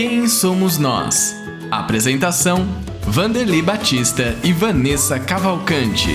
Quem somos nós? Apresentação: Vanderly Batista e Vanessa Cavalcante.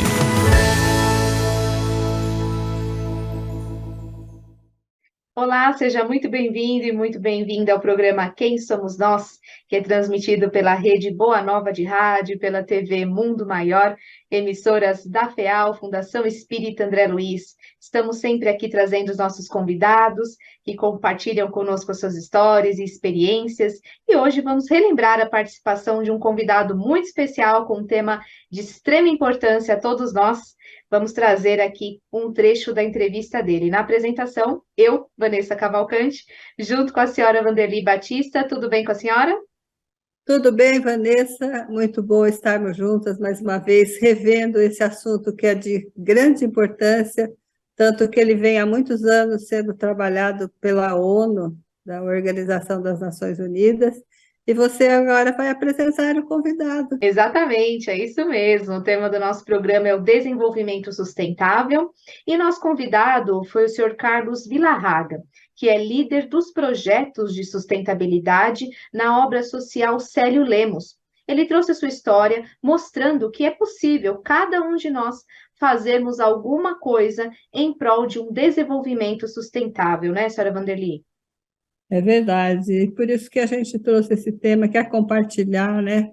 Olá, seja muito bem-vindo e muito bem-vinda ao programa Quem Somos Nós, que é transmitido pela Rede Boa Nova de Rádio, pela TV Mundo Maior, emissoras da FEAL, Fundação Espírita André Luiz. Estamos sempre aqui trazendo os nossos convidados, que compartilham conosco as suas histórias e experiências, e hoje vamos relembrar a participação de um convidado muito especial com um tema de extrema importância a todos nós. Vamos trazer aqui um trecho da entrevista dele. Na apresentação, eu, Vanessa Cavalcante, junto com a senhora Vanderly Batista. Tudo bem com a senhora? Tudo bem, Vanessa? Muito bom estarmos juntas mais uma vez, revendo esse assunto que é de grande importância, tanto que ele vem há muitos anos sendo trabalhado pela ONU, da Organização das Nações Unidas, e você agora vai apresentar o convidado. Exatamente, é isso mesmo. O tema do nosso programa é o desenvolvimento sustentável, e nosso convidado foi o senhor Carlos Villarraga, que é líder dos projetos de sustentabilidade na obra social Célio Lemos. Ele trouxe a sua história mostrando que é possível cada um de nós fazermos alguma coisa em prol de um desenvolvimento sustentável, né, senhora Vanderly? É verdade, e por isso que a gente trouxe esse tema, quer compartilhar, né?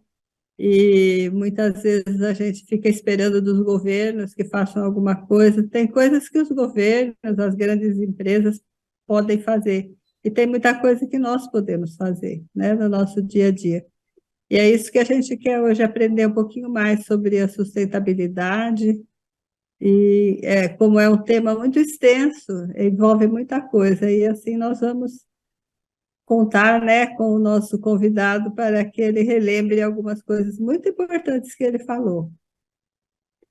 E muitas vezes a gente fica esperando dos governos que façam alguma coisa. Tem coisas que os governos, as grandes empresas podem fazer, e tem muita coisa que nós podemos fazer, né, no nosso dia a dia. E é isso que a gente quer hoje, aprender um pouquinho mais sobre a sustentabilidade, e como é um tema muito extenso, envolve muita coisa, e assim nós vamos contar, né, com o nosso convidado para que ele relembre algumas coisas muito importantes que ele falou.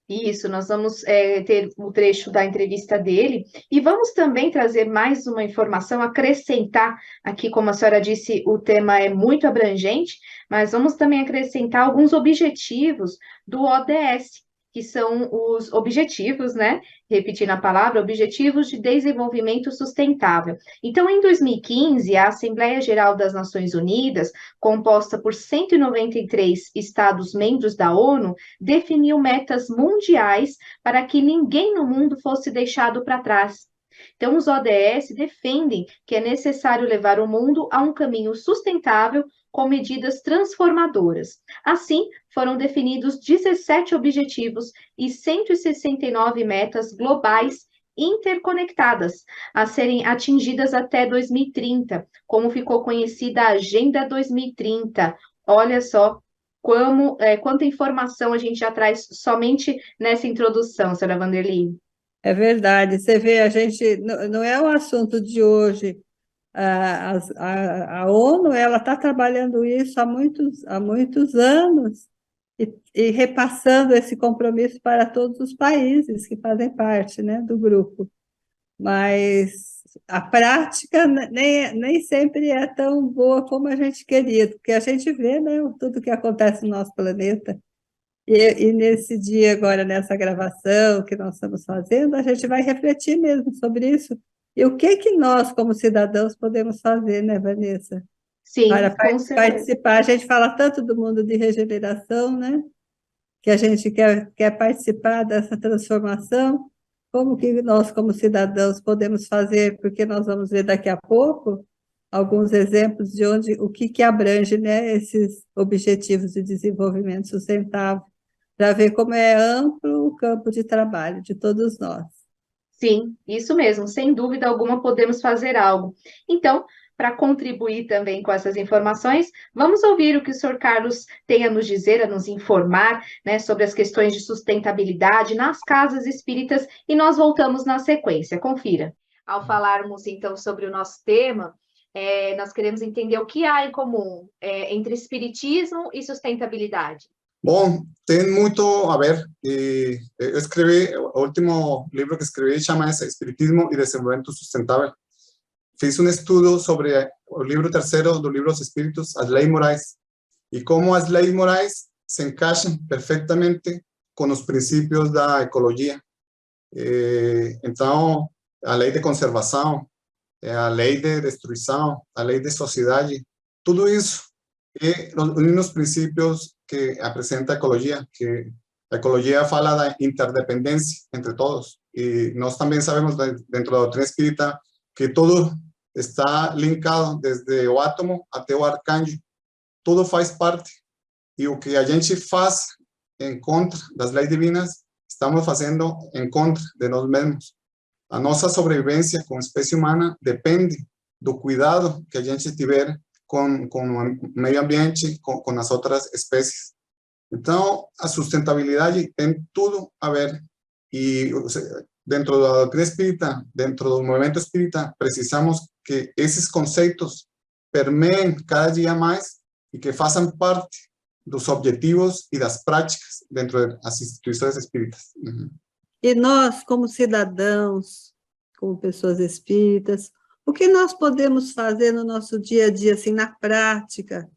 Isso, nós vamos ter o trecho da entrevista dele e vamos também trazer mais uma informação, acrescentar aqui, como a senhora disse, o tema é muito abrangente, mas vamos também acrescentar alguns objetivos do ODS, que são os objetivos, né? Repetindo a palavra, Objetivos de Desenvolvimento Sustentável. Então, em 2015, a Assembleia Geral das Nações Unidas, composta por 193 Estados-membros da ONU, definiu metas mundiais para que ninguém no mundo fosse deixado para trás. Então, os ODS defendem que é necessário levar o mundo a um caminho sustentável com medidas transformadoras. Assim, foram definidos 17 objetivos e 169 metas globais interconectadas a serem atingidas até 2030, como ficou conhecida a Agenda 2030. Olha só quanta informação a gente já traz somente nessa introdução, senhora Vanderly. É verdade, você vê, a gente, não é um assunto de hoje. A ONU, ela está trabalhando isso há muitos anos, e repassando esse compromisso para todos os países que fazem parte, né, do grupo. Mas a prática nem sempre é tão boa como a gente queria, porque a gente vê, né, tudo que acontece no nosso planeta. E nesse dia, agora, nessa gravação que nós estamos fazendo, a gente vai refletir mesmo sobre isso. E o que nós, como cidadãos, podemos fazer, né, Vanessa? Sim, Para com certeza. participar. A gente fala tanto do mundo de regeneração, né? Que a gente quer participar dessa transformação. Como que nós, como cidadãos, podemos fazer? Porque nós vamos ver daqui a pouco alguns exemplos de o que abrange, né, esses objetivos de desenvolvimento sustentável, para ver como é amplo o campo de trabalho de todos nós. Sim, isso mesmo, sem dúvida alguma podemos fazer algo. Então, para contribuir também com essas informações, vamos ouvir o que o senhor Carlos tem a nos dizer, a nos informar, né, sobre as questões de sustentabilidade nas casas espíritas, e nós voltamos na sequência. Confira. Ao falarmos, então, sobre o nosso tema, nós queremos entender o que há em comum entre espiritismo e sustentabilidade. Bom, tem muito a ver. Eu escrevi, o último livro que escrevi chama-se Espiritismo e Desenvolvimento Sustentável. Fiz um estudo sobre o livro terceiro do livro dos Espíritos, as leis morais, e como as leis morais se encaixam perfeitamente com os princípios da ecologia. Então, a lei de conservação, a lei de destruição, a lei de sociedade, tudo isso é os mesmos princípios que apresenta a ecologia, que a ecologia fala da interdependência entre todos. E nós também sabemos, dentro da doutrina espírita, que tudo está linkado, desde o átomo até o arcanjo. Tudo faz parte. E o que a gente faz em contra das leis divinas, estamos fazendo em contra de nós mesmos. A nossa sobrevivência como espécie humana depende do cuidado que a gente tiver com o meio ambiente, com as outras espécies. Então, a sustentabilidade tem tudo a ver. E dentro da doutrina espírita, dentro do movimento espírita, precisamos que esses conceitos permeem cada dia mais e que façam parte dos objetivos e das práticas dentro das instituições espíritas. E nós, como cidadãos, como pessoas espíritas, o que nós podemos fazer no nosso dia a dia, assim, na prática,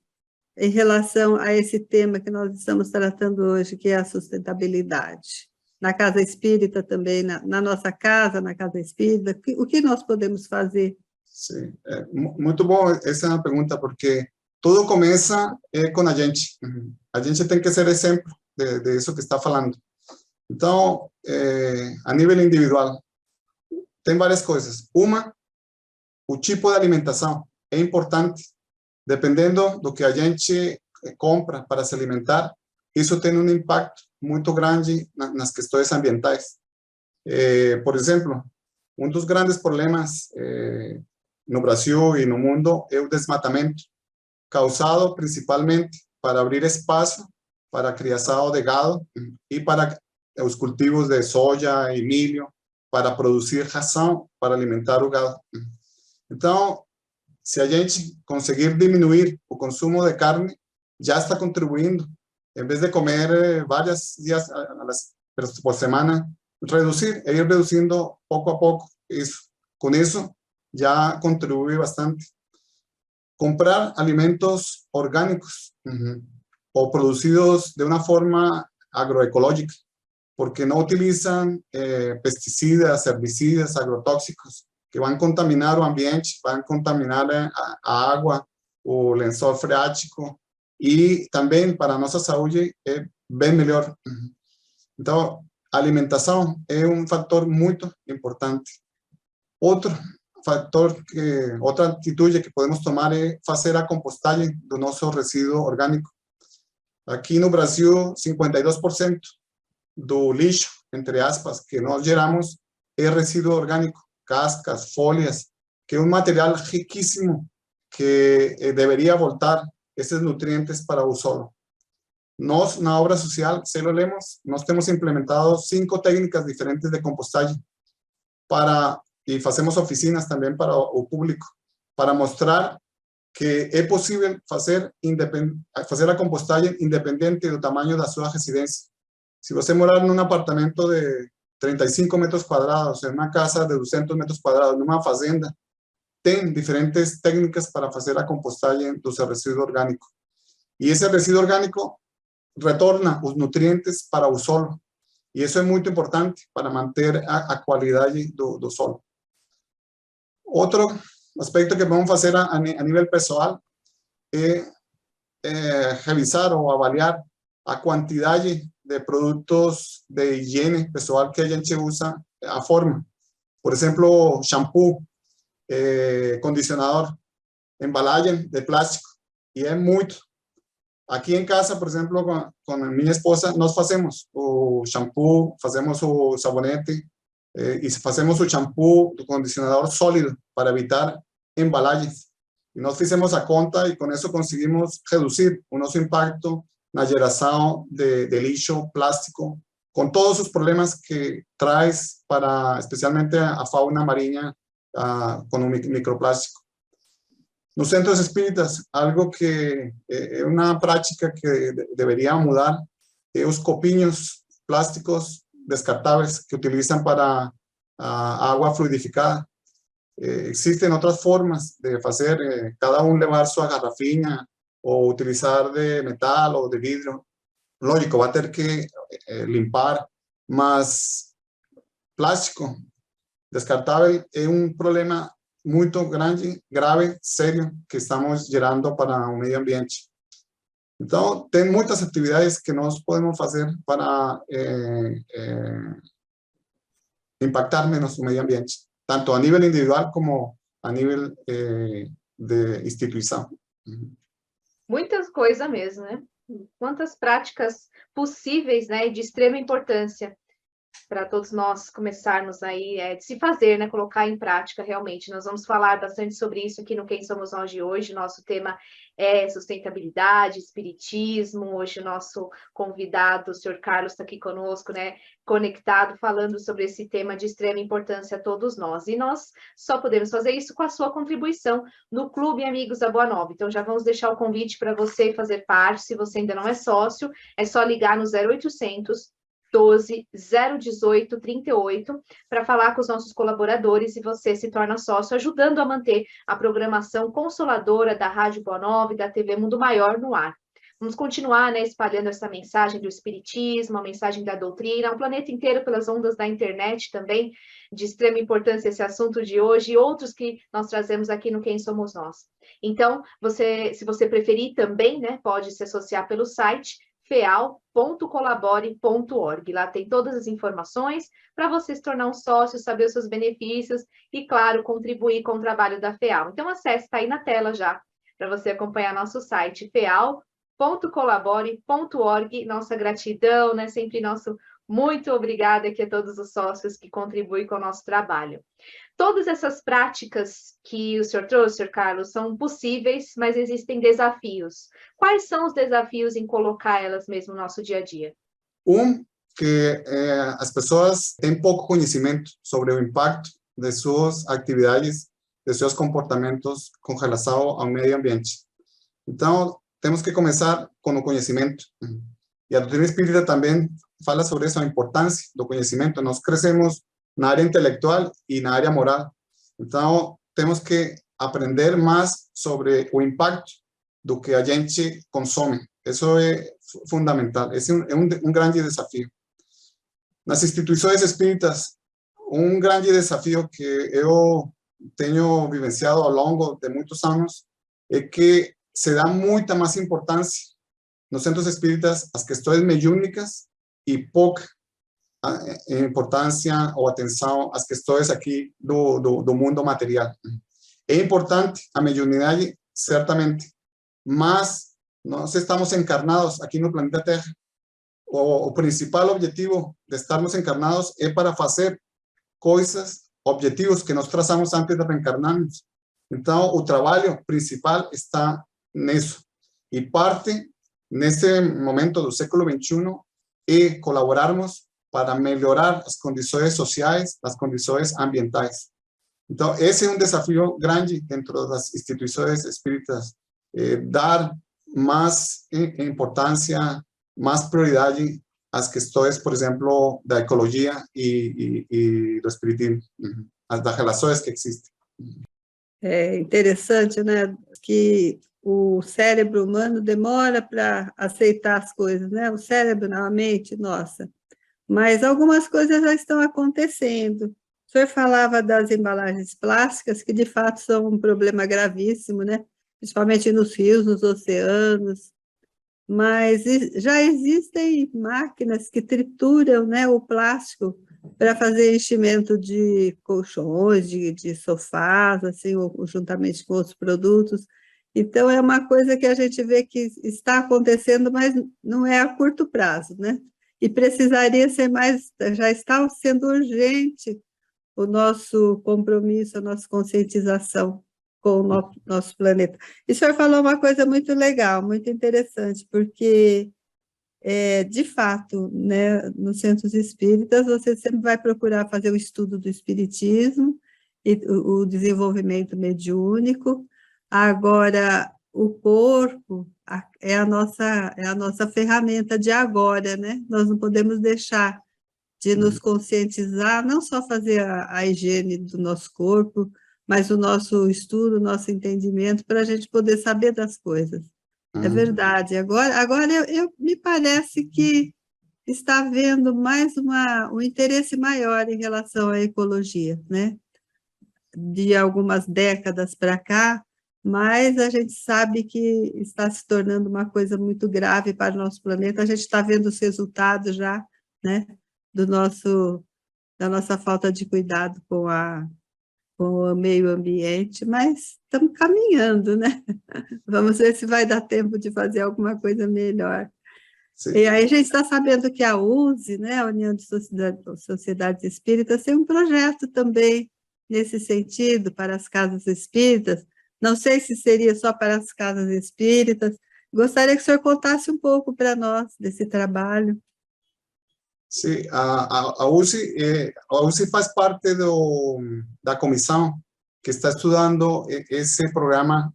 em relação a esse tema que nós estamos tratando hoje, que é a sustentabilidade? Na casa espírita também, na nossa casa, na casa espírita, o que nós podemos fazer? Sim, muito bom essa pergunta, porque tudo começa com a gente. A gente tem que ser exemplo de isso que está falando. Então, a nível individual, tem várias coisas. Uma, o tipo de alimentação é importante. Dependendo do que a gente compra para se alimentar, isso tem um impacto muito grande nas questões ambientais. Por exemplo, um dos grandes problemas no Brasil e no mundo é o desmatamento, causado principalmente para abrir espaço para a criação de gado e para os cultivos de soja e milho, para produzir ração para alimentar o gado. Então, se a gente conseguir diminuir o consumo de carne, já está contribuindo. Em vez de comer vários dias por semana, reduzir, ir reduzindo pouco a pouco isso. Com isso, já contribui bastante. Comprar alimentos orgánicos o producidos de una forma agroecológica, porque no utilizan pesticidas, herbicidas, agrotóxicos, que van a contaminar o ambiente, van a contaminar a água, o lençol freático, e também para a nossa saúde é bem melhor. Então, a alimentação é um fator muito importante. Outro fator, outra atitude que podemos tomar é fazer a compostagem do nosso resíduo orgânico. Aqui no Brasil, 52% do lixo, entre aspas, que nós geramos é resíduo orgânico, cascas, folhas, que é um material riquíssimo que deveria voltar esses nutrientes para o solo. Nós, na obra social, Cielo Lemos, nós temos implementado 5 técnicas diferentes de compostagem e fazemos oficinas também para o público, para mostrar que é possível fazer a compostagem independente do tamanho da sua residência. Se você morar num apartamento de 35 metros quadrados, em uma casa de 200 metros quadrados, numa fazenda, tem diferentes técnicas para fazer a compostagem do seu resíduo orgânico. E esse resíduo orgânico retorna os nutrientes para o solo. E isso é muito importante para manter a qualidade do solo. Outro aspecto que vamos fazer a nível pessoal é revisar ou avaliar a quantidade de produtos de higiene pessoal que a gente usa, a forma. Por exemplo, shampoo, condicionador, embalagem de plástico, e é muito. Aqui em casa, por exemplo, com a minha esposa, nós fazemos o shampoo, fazemos o sabonete, e fazemos o shampoo do condicionador sólido para evitar embalagens. E nós fizemos a conta e com isso conseguimos reduzir o nosso impacto na geração de lixo plástico, com todos os problemas que traz para, especialmente, a fauna marinha com o microplástico. Nos centros espíritas, algo que é uma prática que deveria mudar é os copinhos plásticos descartáveis que utilizam para a água fluidificada. Existem outras formas de fazer, cada um levar sua garrafinha ou utilizar de metal ou de vidro. Lógico, vai ter que limpar, mas plástico descartável é um problema muito grande, grave, sério, que estamos gerando para o meio ambiente. Então, tem muitas atividades que nós podemos fazer para impactar menos o meio ambiente, tanto a nível individual como a nível de instituição. Muitas coisas mesmo, né? Quantas práticas possíveis, né, de extrema importância para todos nós começarmos aí de se fazer, né, colocar em prática realmente. Nós vamos falar bastante sobre isso aqui no Quem Somos Nós de hoje. Nosso tema é sustentabilidade, espiritismo. Hoje o nosso convidado, o senhor Carlos, está aqui conosco, né, conectado, falando sobre esse tema de extrema importância a todos nós. E nós só podemos fazer isso com a sua contribuição no Clube Amigos da Boa Nova. Então já vamos deixar o convite para você fazer parte. Se você ainda não é sócio, é só ligar no 0800 12 018 38 para falar com os nossos colaboradores e você se torna sócio, ajudando a manter a programação consoladora da Rádio Boa Nova e da TV Mundo Maior no ar. Vamos continuar, né, espalhando essa mensagem do espiritismo, a mensagem da doutrina, ao planeta inteiro pelas ondas da internet também, de extrema importância esse assunto de hoje e outros que nós trazemos aqui no Quem Somos Nós. Então, se você preferir também, né, pode se associar pelo site feal.colabore.org. Lá tem todas as informações para você se tornar um sócio, saber os seus benefícios e, claro, contribuir com o trabalho da FEAL. Então, acesse, está aí na tela já, para você acompanhar nosso site, feal.colabore.org. Nossa gratidão, né? Sempre nosso muito obrigada aqui a todos os sócios que contribuem com o nosso trabalho. Todas essas práticas que o senhor trouxe, senhor Carlos, são possíveis, mas existem desafios. Quais são os desafios em colocar elas mesmo no nosso dia a dia? Que as pessoas têm pouco conhecimento sobre o impacto de suas atividades, de seus comportamentos com relação ao meio ambiente. Então, temos que começar com o conhecimento. E a doutrina espírita também fala sobre essa importância do conhecimento. Nós crescemos na área intelectual e na área moral. Então, temos que aprender mais sobre o impacto do que a gente consome. Isso é fundamental. Esse é um grande desafio. Nas instituições espíritas, um grande desafio que eu tenho vivenciado ao longo de muitos anos é que se dá muita mais importância nos centros espíritas às questões mediúnicas e pouca importância ou atenção às questões aqui do mundo material. É importante a mediunidade, certamente, mas nós estamos encarnados aqui no planeta Terra. O principal objetivo de estarmos encarnados é para fazer coisas, objetivos que nós traçamos antes de reencarnarmos. Então, o trabalho principal está nisso. E parte, nesse momento do século XXI, é colaborarmos para melhorar as condições sociais, as condições ambientais. Então, esse é um desafio grande dentro das instituições espíritas, dar mais importância, mais prioridade às questões, por exemplo, da ecologia e do espiritismo, das relações que existem. É interessante, né, que o cérebro humano demora para aceitar as coisas, né? O cérebro na mente, nossa. Mas algumas coisas já estão acontecendo. O senhor falava das embalagens plásticas, que de fato são um problema gravíssimo, né? Principalmente nos rios, nos oceanos. Mas já existem máquinas que trituram, né, o plástico para fazer enchimento de colchões, de sofás, assim, ou juntamente com outros produtos. Então, é uma coisa que a gente vê que está acontecendo, mas não é a curto prazo, né? E precisaria ser mais, já está sendo urgente o nosso compromisso, a nossa conscientização com o nosso planeta. E o senhor falou uma coisa muito legal, muito interessante, porque, de fato, né, nos centros espíritas, você sempre vai procurar fazer o estudo do espiritismo e o desenvolvimento mediúnico. Agora, o corpo é a nossa ferramenta de agora, né? Nós não podemos deixar de nos conscientizar, não só fazer a higiene do nosso corpo, mas o nosso estudo, o nosso entendimento, para a gente poder saber das coisas. É verdade. Agora me parece que está havendo mais um interesse maior em relação à ecologia, né? de algumas décadas para cá, mas a gente sabe que está se tornando uma coisa muito grave para o nosso planeta. A gente está vendo os resultados já, né, da nossa falta de cuidado com o meio ambiente, mas estamos caminhando, né? Vamos ver se vai dar tempo de fazer alguma coisa melhor. Sí. E aí a gente está sabendo que a USE, né, a União de Sociedades Espíritas, tem um projeto também nesse sentido para as casas espíritas. Não sei se seria só para as casas espíritas. Gostaria que o senhor contasse um pouco para nós desse trabalho. Sim, a UCI faz parte da comissão que está estudando esse Programa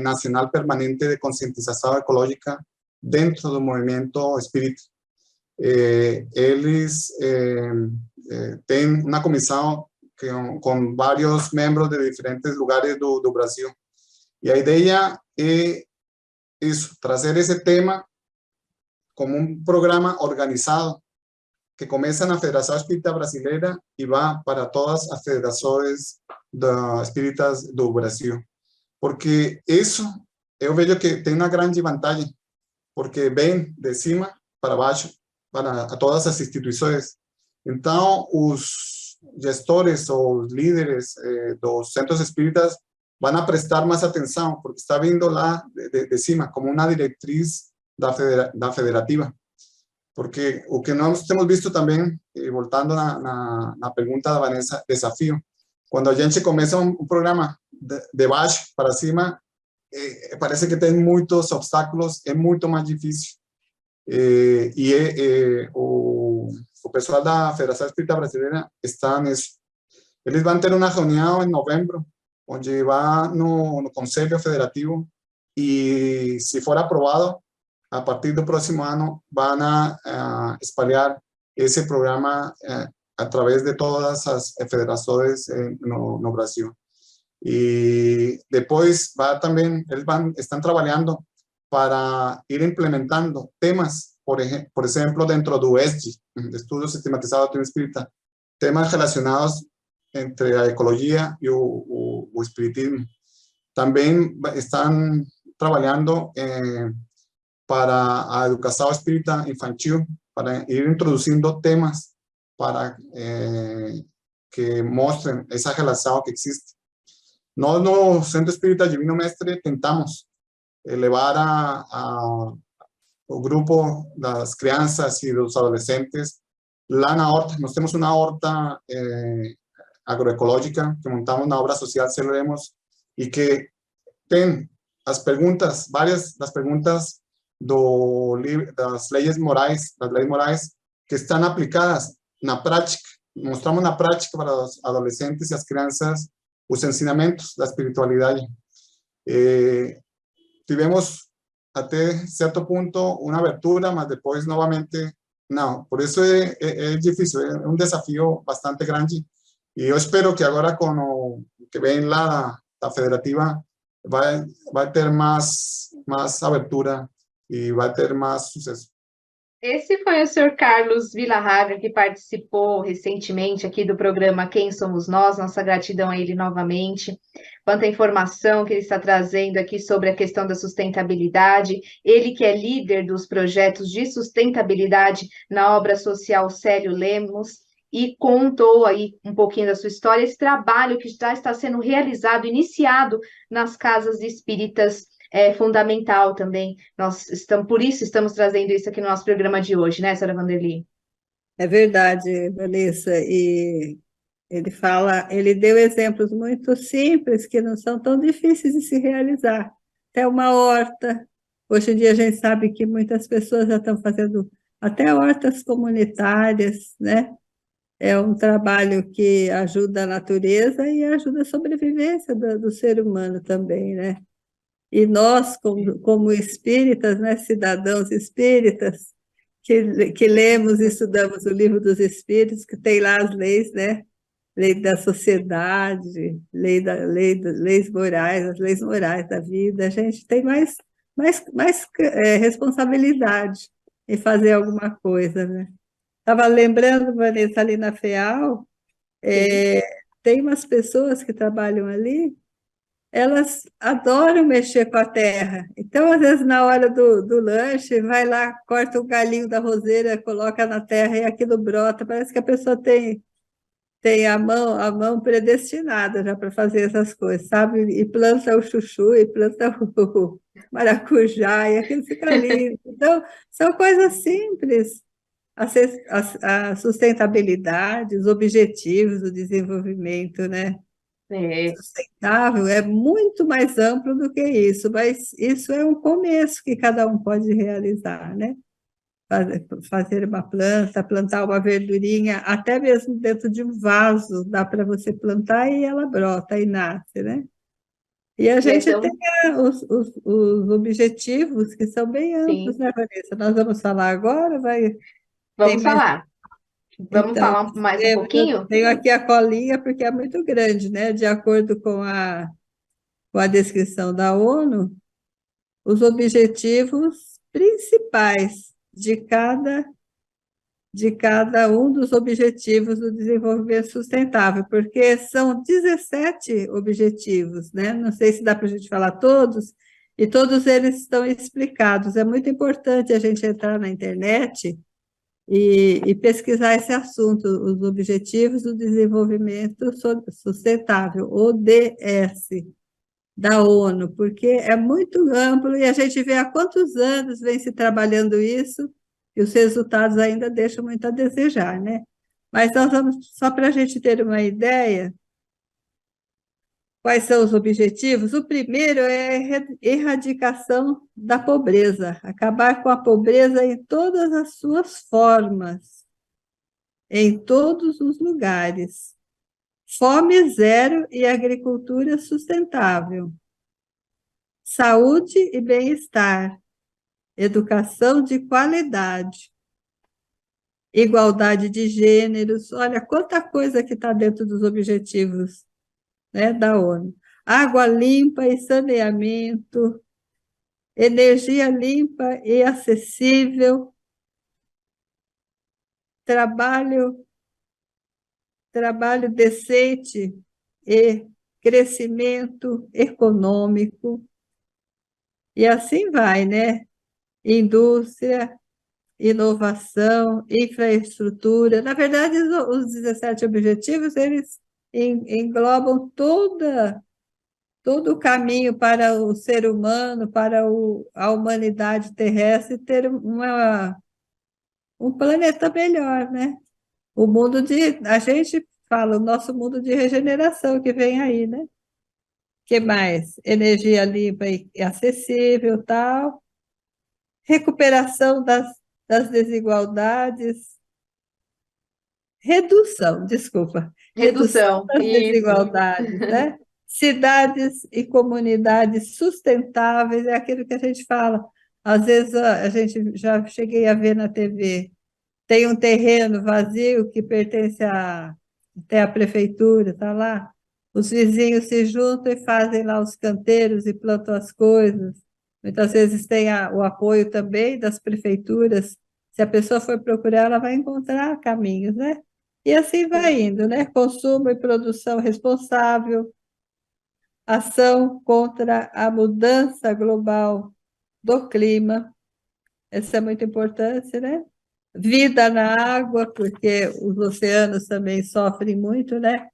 Nacional Permanente de Conscientização Ecológica dentro do movimento espírita. Eles têm uma comissão com vários membros de diferentes lugares do Brasil. E a ideia é isso, trazer esse tema como um programa organizado que começa na Federação Espírita Brasileira e vai para todas as federações espíritas do Brasil. Porque isso, eu vejo que tem uma grande vantagem, porque vem de cima para baixo, para todas as instituições. Então, os gestores ou os líderes dos centros espíritas vão prestar mais atenção, porque está vindo lá de cima, como uma diretriz da federativa. Porque o que nós temos visto também, voltando na pergunta da Vanessa, desafio, quando a gente começa um programa de baixo para cima, parece que tem muitos obstáculos, é muito mais difícil. O pessoal da Federação Espírita Brasileira está nisso. Eles vão ter uma reunião em novembro, onde vai no Conselho Federativo, e se for aprovado, a partir do próximo ano, vão espalhar esse programa através de todas as federações no Brasil. E depois eles estão trabalhando para ir implementando temas, por exemplo, dentro do ESG, Estudo Sistematizado do Espírita, temas relacionados entre a ecologia e o espiritismo. Também estão trabalhando para a educação espírita infantil, para ir introduzindo temas para que mostrem essa relação que existe. Nós, no Centro Espírita Divino Mestre, tentamos levar o grupo das crianças e dos adolescentes lá na horta. Nós temos uma horta agroecológica que montamos na obra social Celebremos, e que tem várias das perguntas das leis morais, que estão aplicadas na prática. Mostramos na prática para os adolescentes e as crianças os ensinamentos da espiritualidade. Tivemos até certo ponto uma abertura, mas depois novamente não. Por isso é difícil, é um desafio bastante grande. E eu espero que agora, com o que vem lá da federativa, vai ter mais abertura e vai ter mais sucesso. Esse foi o senhor Carlos Villarraga, que participou recentemente aqui do programa Quem Somos Nós. Nossa gratidão a ele novamente. Quanta informação que ele está trazendo aqui sobre a questão da sustentabilidade. Ele que é líder dos projetos de sustentabilidade na obra social Célio Lemos, e contou aí um pouquinho da sua história, esse trabalho que já está sendo realizado, iniciado nas casas espíritas. É fundamental também. Por isso estamos trazendo isso aqui no nosso programa de hoje, né, senhora Vanderly? É verdade, Vanessa, e ele deu exemplos muito simples que não são tão difíceis de se realizar. Até uma horta. Hoje em dia a gente sabe que muitas pessoas já estão fazendo até hortas comunitárias, né? É um trabalho que ajuda a natureza e ajuda a sobrevivência do ser humano também, né? E nós, como espíritas, né, cidadãos espíritas, que lemos e estudamos o Livro dos Espíritos, que tem lá as leis, né? Lei da sociedade, leis morais, as leis morais da vida. A gente tem mais responsabilidade em fazer alguma coisa, né? Estava lembrando, Vanessa, ali na FEAL, tem umas pessoas que trabalham ali, elas adoram mexer com a terra. Então, às vezes, na hora do lanche, vai lá, corta o galinho da roseira, coloca na terra e aquilo brota. Parece que a pessoa tem a mão predestinada já para fazer essas coisas, sabe? E planta o chuchu, e planta o maracujá, e aquilo fica lindo. Então, são coisas simples. A sustentabilidade, os objetivos do desenvolvimento, né? É, Sustentável é muito mais amplo do que isso, mas isso é um começo que cada um pode realizar, né? Fazer uma planta, plantar uma verdurinha, até mesmo dentro de um vaso, dá para você plantar e ela brota e nasce, né? E a e é gente tem tão, os objetivos que são bem amplos, sim, né, Vanessa? Nós vamos falar agora, tem vamos mais. falar. Vamos Então, falar mais um eu pouquinho? tenho aqui a colinha porque é muito grande, né? De acordo com a descrição da ONU, os objetivos principais de cada um dos objetivos do desenvolvimento sustentável, porque são 17 objetivos, né? Não sei se dá para a gente falar todos, e todos eles estão explicados. É muito importante a gente entrar na internet e pesquisar esse assunto, os Objetivos do Desenvolvimento Sustentável, ODS, da ONU, porque é muito amplo e a gente vê há quantos anos vem se trabalhando isso e os resultados ainda deixam muito a desejar, né? Mas nós vamos, só para a gente ter uma ideia, quais são os objetivos? O primeiro é a erradicação da pobreza, acabar com a pobreza em todas as suas formas, em todos os lugares. Fome zero e agricultura sustentável. Saúde e bem-estar. Educação de qualidade. Igualdade de gêneros. Olha quanta coisa que está dentro dos objetivos, né, da ONU. Água limpa e saneamento. Energia limpa e acessível. Trabalho decente e crescimento econômico. E assim vai, né? Indústria, inovação, infraestrutura. Na verdade, os 17 objetivos, eles englobam todo o caminho para o ser humano, para a humanidade terrestre ter um planeta melhor, né? A gente fala, o nosso mundo de regeneração que vem aí, né? Que mais? Energia limpa e acessível, tal. Recuperação das desigualdades. Redução Redução, das isso. desigualdades, né? Cidades e comunidades sustentáveis, é aquilo que a gente fala. Às vezes a gente já cheguei a ver na TV, tem um terreno vazio que pertence até à prefeitura, está lá. Os vizinhos se juntam e fazem lá os canteiros e plantam as coisas. Muitas vezes tem o apoio também das prefeituras. Se a pessoa for procurar, ela vai encontrar caminhos, né? E assim vai indo, né? Consumo e produção responsável, ação contra a mudança global do clima, essa é muito importante, né? Vida na água, porque os oceanos também sofrem muito, né?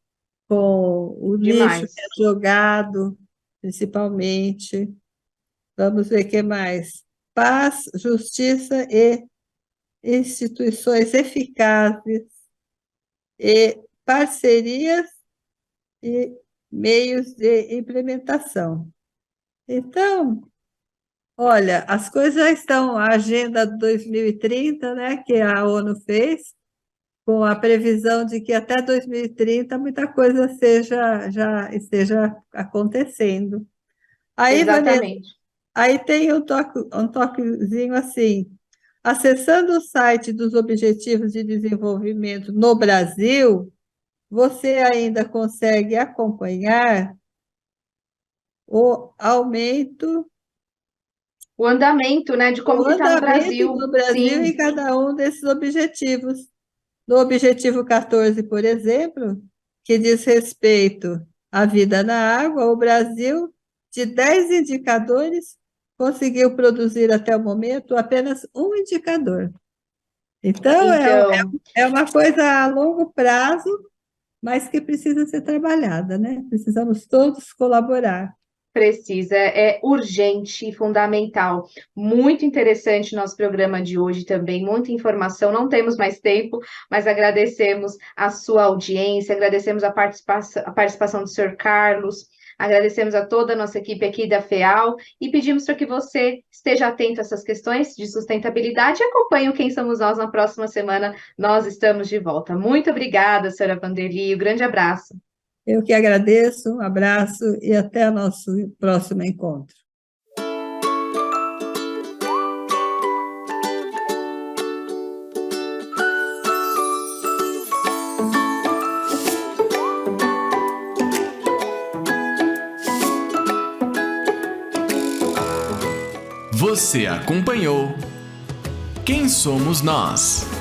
Com o lixo que Demais. é jogado, principalmente. Vamos ver o que mais. Paz, justiça e instituições eficazes e parcerias e meios de implementação. Então, olha, as coisas já estão, a Agenda 2030, né, que a ONU fez, com a previsão de que até 2030 muita coisa já esteja acontecendo. Aí, Vanessa, Exatamente. aí tem um toquezinho assim, acessando o site dos Objetivos de Desenvolvimento no Brasil, você ainda consegue acompanhar o aumento, O andamento, né, de como o que está no andamento Brasil. do Brasil em Sim, cada um desses objetivos. No objetivo 14, por exemplo, que diz respeito à vida na água, o Brasil, de 10 indicadores, conseguiu produzir até o momento apenas um indicador. Então, Então, é uma coisa a longo prazo, mas que precisa ser trabalhada, né? Precisamos todos colaborar. precisa, é urgente e fundamental. Muito interessante nosso programa de hoje também, muita informação. Não temos mais tempo, mas agradecemos a sua audiência, agradecemos a participação do Sr. Carlos, agradecemos a toda a nossa equipe aqui da FEAL e pedimos para que você esteja atento a essas questões de sustentabilidade e acompanhe o Quem Somos Nós na próxima semana. Nós estamos de volta. Muito obrigada, senhora Vanderly. Um grande abraço. Eu que agradeço, um abraço e até o nosso próximo encontro. Você acompanhou Quem Somos Nós?